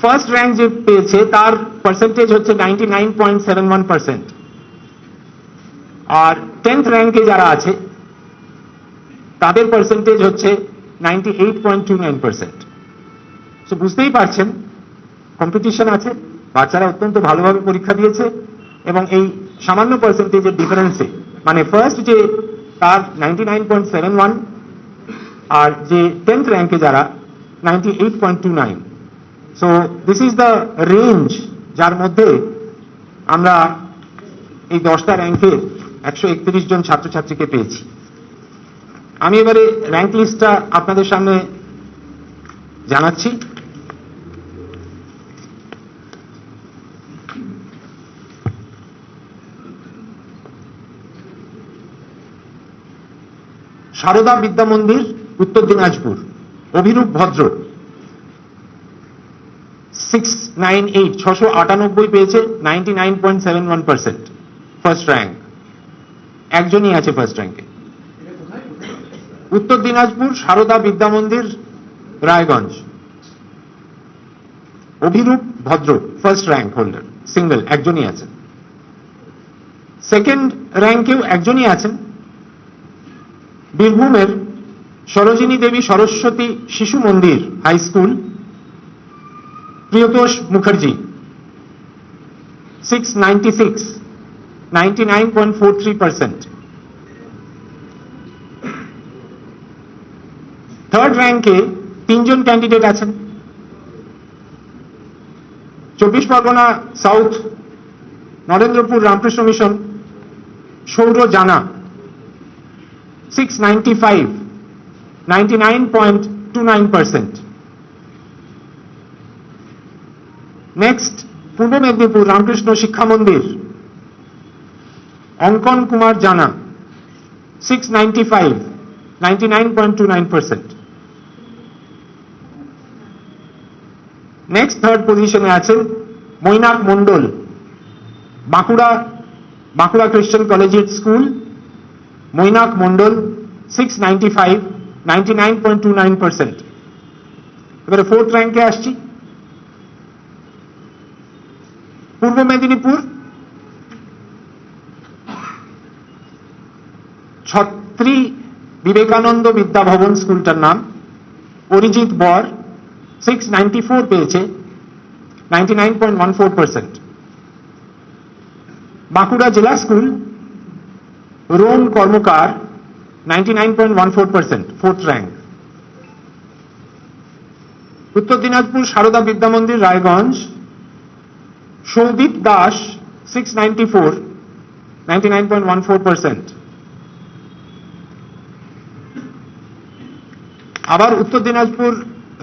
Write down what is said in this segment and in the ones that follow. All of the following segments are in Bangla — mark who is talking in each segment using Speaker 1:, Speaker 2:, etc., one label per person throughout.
Speaker 1: ফার্স্ট র্যাঙ্ক যে পেয়েছে তার পার্সেন্টেজ হচ্ছে 99.71%, আর 10th র্যাঙ্কে যারা আছে তাদের পার্সেন্টেজ হচ্ছে 98.29%। তো বুঝতেই পারছেন কম্পিটিশন আছে, বাচ্চারা অত্যন্ত ভালোভাবে পরীক্ষা দিয়েছে, এবং এই সামান্য পার্সেন্টেজের ডিফারেন্সে মানে ফার্স্ট যে তার 99.71 আর যে 10th র্যাঙ্কে যারা 98.29। So this is the range যার মধ্যে আমরা এই 10টা র্যাঙ্কে 131 জন ছাত্রছাত্রীকে পেয়েছি। আমি এবারে র্যাঙ্ক লিস্টটা আপনাদের সামনে জানাচ্ছি। সারদা বিদ্যা মন্দির, উত্তর দিনাজপুর, অভিরূপ ভদ্র 698 পেয়েছে, 99.71% ফার্স্ট র্যাঙ্ক। একজনই আছে ফার্স্ট র্যাঙ্কে। উত্তর দিনাজপুর সারদা বিদ্যা মন্দির, রায়গঞ্জ, অভিরূপ ভদ্র ফার্স্ট র্যাঙ্ক হোল্ডার, সিঙ্গেল, একজনই আছেন। সেকেন্ড র্যাঙ্কেও একজনই আছেন, বীরভূমের সরোজিনী দেবী Saraswati Shishu Mandir high school, Priyatosh Mukherjee 696, 99.43%। Third র্যাঙ্কে 3 জন ক্যান্ডিডেট আছেন। 24 Pargana south Narendrapur Ramakrishna Mission Sour Jana 695, 99.29%। Next পূর্ব মেদিনীপুর রামকৃষ্ণ শিক্ষা মন্দির অঙ্কন কুমার জানা 695, 99.29%। নেক্সট থার্ড পজিশনে আছেন মৈনাক মন্ডল, বাঁকুড়া খ্রিস্টান কলেজিয়েট স্কুল, মৈনাক মন্ডল 695, 99.29%। এবারে ফোর্থ র্যাঙ্কে আসছি, পূর্ব মেদিনীপুর ছত্রী বিবেকানন্দ বিদ্যা ভবন স্কুলটার নাম, অরিজিৎ বর 694 পেয়েছে, 99.14%। বাঁকুড়া জেলা স্কুল রোম কর্মকার 99.14%, ফোর্থ র্যাঙ্ক। উত্তর দিনাজপুর সারদা বিদ্যা মন্দির রায়গঞ্জ সৌদীপ দাস 694, 99.14%। আবার Uttar Dinajpur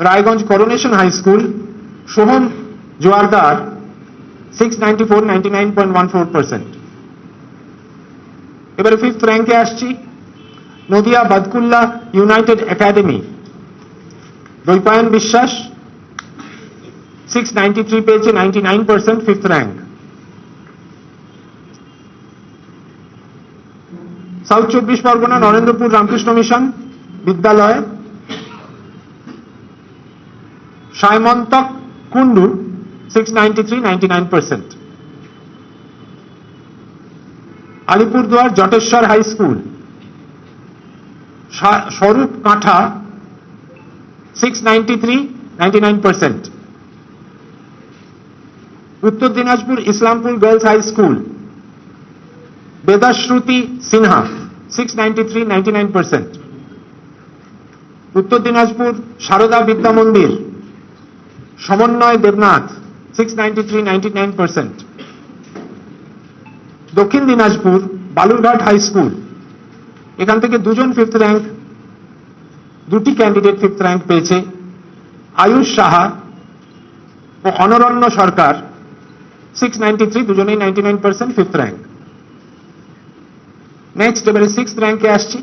Speaker 1: Raiganj coronation high school Soham Joardar 694, 99.14%। এবারে ফিফথ র্যাঙ্কে আসছি, নদিয়া বাদকুল্লা ইউনাইটেড একাডেমি দৈপায়ন বিশ্বাস 693 পেয়েছে, 99%, fifth rank. South 24 Pargana Narendrapur Ramakrishna mission Vidyalaya Sayamantak Kundu 693, 99%। Alipurduar Jateswar high school Swarup Kantha 693, 99%। Uttar Dinajpur Islampur girls high school Vedashruti Sinha 693, 99%। Uttar Dinajpur Sarada বিদ্যা মন্দির সমন্বয় দেবনাথ 693, 99%। দক্ষিণ দিনাজপুর বালুরঘাট হাই স্কুল, এখান থেকে দুজন ফিফথ র্যাঙ্ক, দুটি ক্যান্ডিডেট ফিফথ র্যাঙ্ক পেয়েছে, আয়ুষ সাহা ও অনরণ্য সরকার 693, দুজনেই 99%, ফিফথ র্যাঙ্ক। নেক্সট এবারে সিক্সথ র্যাঙ্কে আসছি,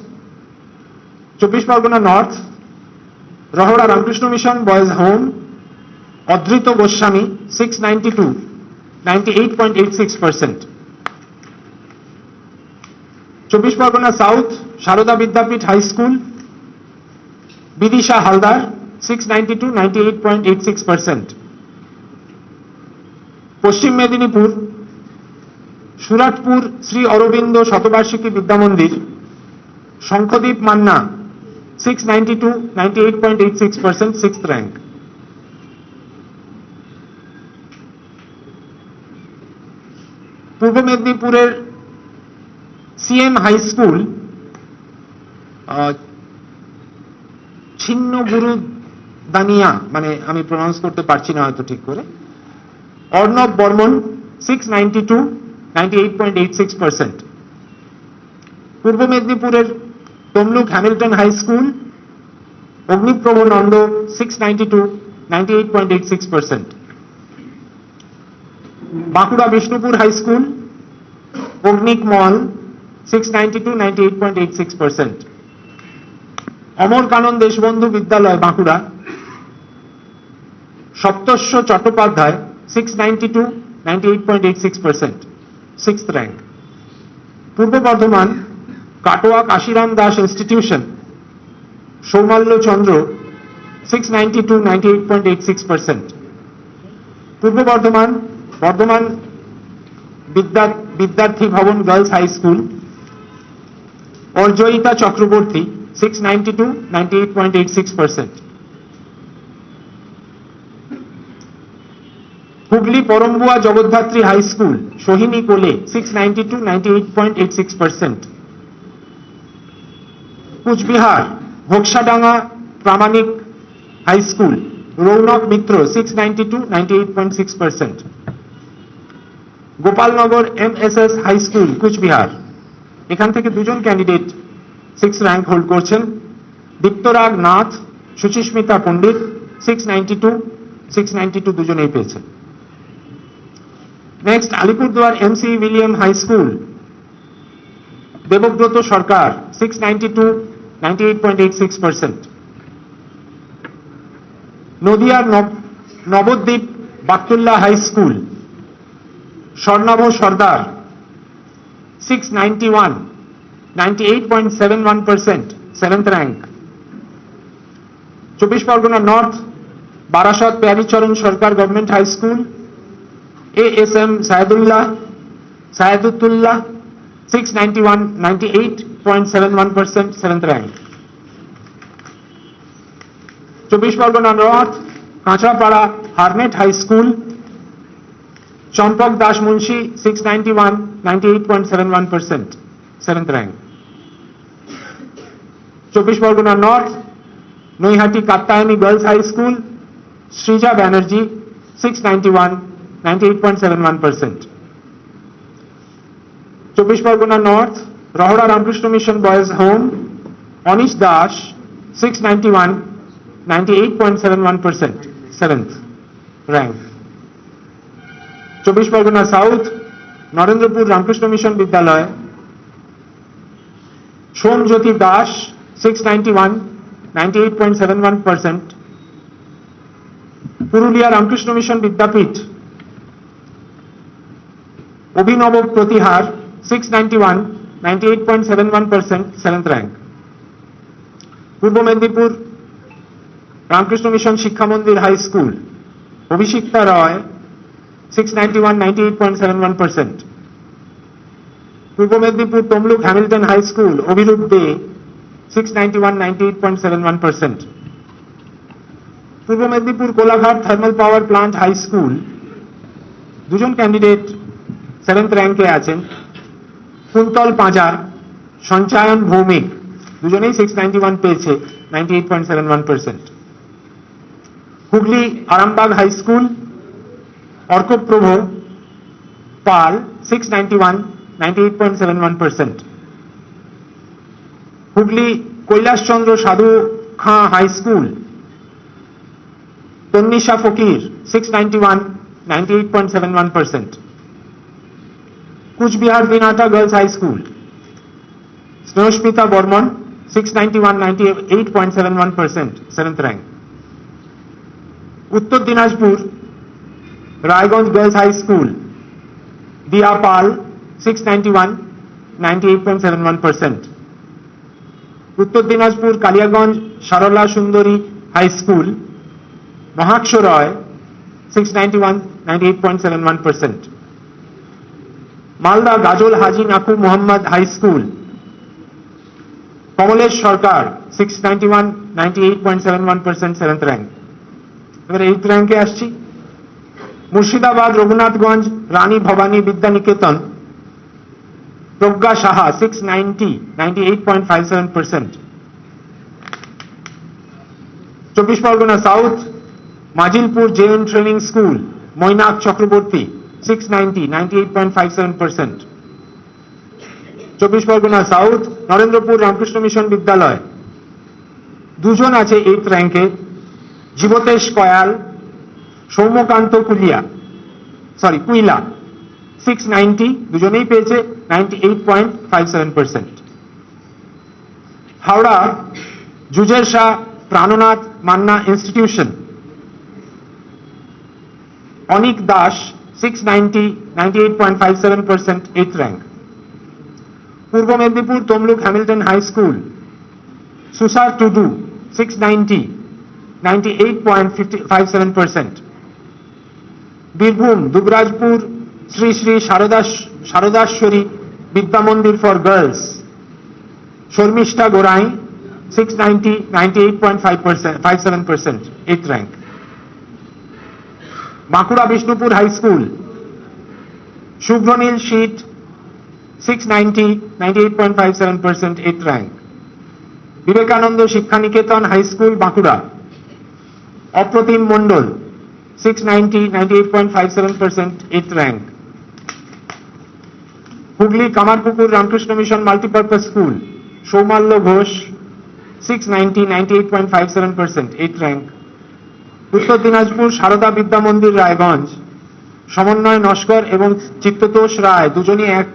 Speaker 1: 24 Pargana north Rahara Ramakrishna mission boys home Adrit Goswami 692, 98.86%। 24 Pargana south Sarada Vidyapith high school Bidisha Haldar 692, 98.86%। পশ্চিম মেদিনীপুর সুরাটপুর শ্রী অরবিন্দ শতবার্ষিকী বিদ্যামন্দির শঙ্খদীপ মান্না 692, 98.86%, 6th rank. পূর্ব মেদিনীপুরের সিএম হাই স্কুল ছিন্ন গুরু দানিয়া, মানে আমি প্রনাউন্স করতে পারছি না হয়তো ঠিক করে, অর্ণব বর্মন 692, 98.86%. পূর্ব মেদিনীপুরের Tamluk Hamilton high school Agniprabha Nanda 692, 98.86%. Bankura Bishnupur high school Agnik Mal 692, 98.86%. Amar Kanan Deshbandhu Vidyalaya Bankura Saptasya Chattopadhyay 692, 98.86%, 6th rank. Purba Bardhaman Katwa Kashiram Das institution Soumalya Chandra 692, 98.86%. Purba Bardhaman Bardhaman Vidyarthi Bhavan girls high school Arjayita Chakraborty 692, 98.86%. Hooghly Parambua Jagaddhatri high school Sohini Kole 692, 98.86%. Coochbehar Ghoksadanga Pramanik high school Rounak Mitra 692, 98.6%. Gopalnagar MSS High School Coochbehar, এখান থেকে দুজন ক্যান্ডিডেট 6th র্যাঙ্ক হোল্ড করছেন, দীপ্তরাগ নাথ সুচিস্মিতা পণ্ডিত 692, 692 দুজনেই পেয়েছেন। Next Alipurduar MC William high school Debabrata Sarkar 692, 98.86%. নদিয়ার Nabadwip Baktullah high school Swarnava Sardar 691, 98.71%, 7th rank. 24 Pargana north Barasat Pyaricharan Sarkar government high school ASM Sayedullah 691, 98.71%, 7th rank. 24 Pargana north Kanchrapara Harnett high school Champak Das Munshi 691, 98.71%, 7th rank. 24 Pargana north Naihati Katyayani girls high school Srija Banerjee 691, 98.71%. 24 Pargana north Rahara Ramakrishna mission boys Home Anish Das 691, 98.71%, 7th rank. 24 Pargana south Narendrapur Ramakrishna mission Vidyalaya Somjyoti Das 691, 98.71%. Purulia Ramakrishna Mission Vidyapith Abhinav Pratihar 691, 98.71%, 7th rank. Purba Medinipur Ramakrishna mission শিক্ষা মন্দির হাই স্কুল অভিষিক্তা রয় 691, 98.71%. Purba Medinipur Tamluk Hamilton high school Abhirup De 691, 98.71%. Purba Medinipur Kolaghat thermal power plant high school দুজন ক্যান্ডিডেট 7th র্যাঙ্কে আছেন, কুন্তল পাঁজা সঞ্চায়ন ভৌমিক দুজনেই 691 পেয়েছে, 98.71%. Hooghly Arambagh high school Arkaprabha Pal 691, 98.71%. Hooghly Kailashchandra Sadhu Khan high school Tannisha Fakir 691, 98.71%. Cooch Behar Dinhata girls high school Snehasmita Barman 691, 98.71%, 7th rank. Uttar Dinajpur Raiganj girls high school Diya Pal 691, 98.71%. Uttar Dinajpur Kaliaganj Sarala Sundari high school Mahaksha Roy 691, 98.71%. Malda Gajol Haji Naku Muhammad High School, Kamalesh Sarkar, 691, 98.71%, 7th rank. এবার 8th র্যাঙ্কে আসছি। Murshidabad Raghunathganj Rani Bhabani Vidyaniketan, Pragya Saha, 690, 98.57%. 24 Pargana south Majilpur JN training school, Mainak Chakraborty, 690, 98.57%. 24 Pargana south Narendrapur Ramakrishna mission Vidyalaya, দুজন আছে 8th র্যাঙ্কে, জীবতেশ কয়াল, সৌম্যকান্ত কুইলা, 690, দুজনেই পেয়েছে 98.57%. Howrah Jujer Shah Prannath Manna institution, Anik Das, 690, 98.57%, 8th rank. Purba Medinipur Tamluk Hamilton high school, Susar Tudu, 690, 98.57%. Birbhum Dubrajpur Shri Shri Saradashwari Vidya Mandir for girls, Sharmistha Gorai, 690, 98.57%, 8th rank. Bankura Bishnupur high school, Subhranil Sheet, 690, 98.57%, 8th rank. Vivekananda Shikshaniketan high school Bankura, Apratim Mondal, 690, 98.57%, 8th rank. Hooghly Kamarpukur Ramakrishna mission multipurpose school, Soumalya Ghosh, 690, 98.57%, 8th rank. Uttar Dinajpur Sarada বিদ্যা মন্দির রায়গঞ্জ, সমন্বয় নস্কর এবং চিত্ততোষ রায়, দুজনই এক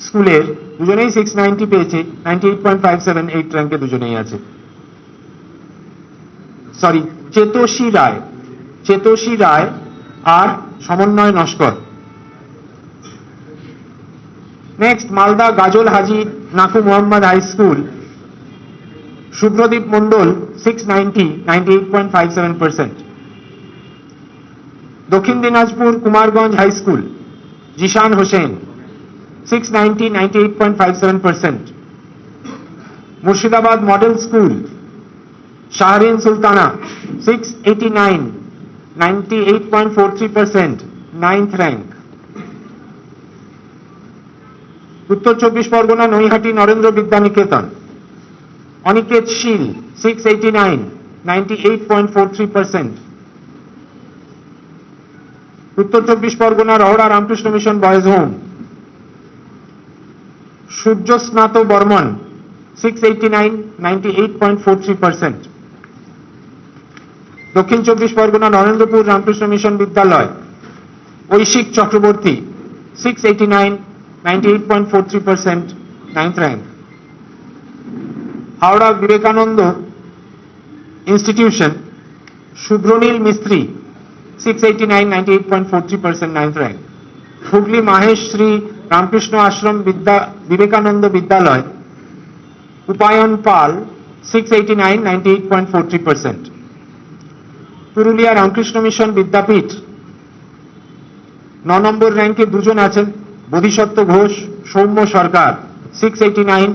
Speaker 1: স্কুলের, দুজনেই 690 পেয়েছে, 98.57, 8th rank দুজনেই আছে। চেতোষী রায় আর সমন্বয় Naskar. Next Malda Gazole Haji Naku Mohammad high school, Subhradeep Mondal, 690, 98.57%. Dakshin Dinajpur Kumarganj high school, Zishan Hossain, 690, 98.57%. Murshidabad model school, Shahrin Sultana, 689, 98.43%, 9th rank. উত্তর 24 পরগনা নৈহাটি নরেন্দ্র বিদ্যানিকেতন, অনিকেত শীল, 689, 98.43%. Uttar 24 Pargana Rahara Ramakrishna mission boys home, Suryasnata Barman, 689, 98.43%. Dakshin 24 Pargana Narendrapur Ramakrishna mission Vidyalaya, Oishik Chakraborty, 689, 98.43%, 9th rank. Howrah Vivekananda institution, Subhranil Mistry, 689, 98.43%, 9th rank. Hooghly Mahesh Shri Ramakrishna আশ্রম বিবেকানন্দ বিদ্যালয়, উপায়ন পাল, 689, 98.43%. পুরুলিয়া রামকৃষ্ণ মিশন বিদ্যাপীঠ, 9 নম্বর র্যাঙ্কে দুজন আছেন, বোধিসত্ত্ব ঘোষ, সৌম্য সরকার, 689,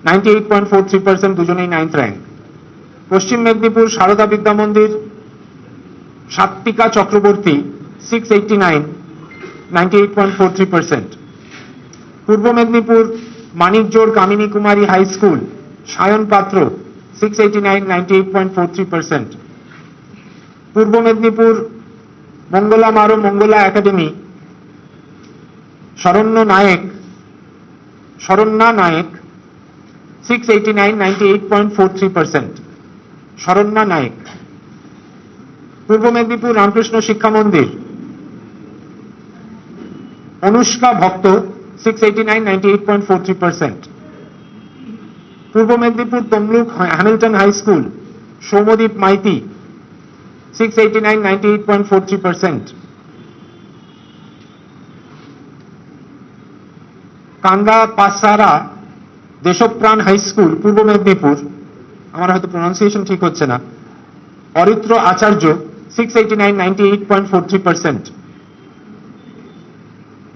Speaker 1: 98.43%, দুজনেই 9th rank. পশ্চিম মেদিনীপুর সারদা বিদ্যা মন্দির সাত্বিকা চক্রবর্তী, 689, 98.43%. পূর্ব মেদিনীপুর মানিকজোড় কামিনী কুমারী হাই স্কুল, সায়ন পাত্র, 689, 98.43%. পূর্ব মেদিনীপুর মঙ্গলা মারো মঙ্গলা একাডেমি, শরণ্যা নায়েক, 689, 98.43%. শরণ্যা নায়েক। পূর্ব মেদিনীপুর রামকৃষ্ণ শিক্ষা মন্দির, অনুষ্কা ভক্ত, 689, 98.43%. Purba Medinipur Tamluk Hamilton high school, Soumadip Maiti, 689, 98.43%. কান্দা পাসারা দেশপ্রাণ হাই স্কুল, পূর্ব মেদিনীপুর, আমার হয়তো প্রনাউন্সিয়েশন ঠিক হচ্ছে না, অরিত্র আচার্য, 689, 98.43%.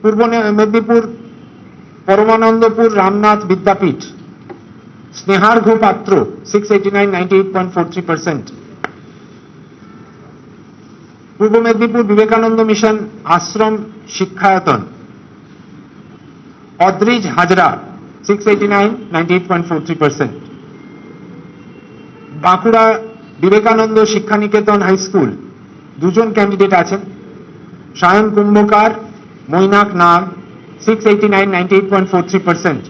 Speaker 1: পূর্ব মেদিনীপুর পরমানন্দপুর রামনাথ বিদ্যাপীঠ, স্নেহার্ঘ পাত্র 689, 98.43%. পূর্ব মেদিনীপুর বিবেকানন্দ মিশন আশ্রম শিক্ষায়তন, অদ্রিজ হাজরা 689, 98.43%. বাঁকুড়া বিবেকানন্দ শিক্ষানিকেতন হাই স্কুল, দুজন ক্যান্ডিডেট আছেন, সায়ন কুম্ভকার, মৈনাক নাগ 689, 98.43%.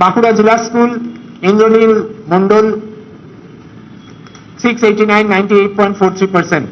Speaker 1: বাঁকুড়া জেলা স্কুল, ইন্দ্রনীল মন্ডল 689, 98.43%.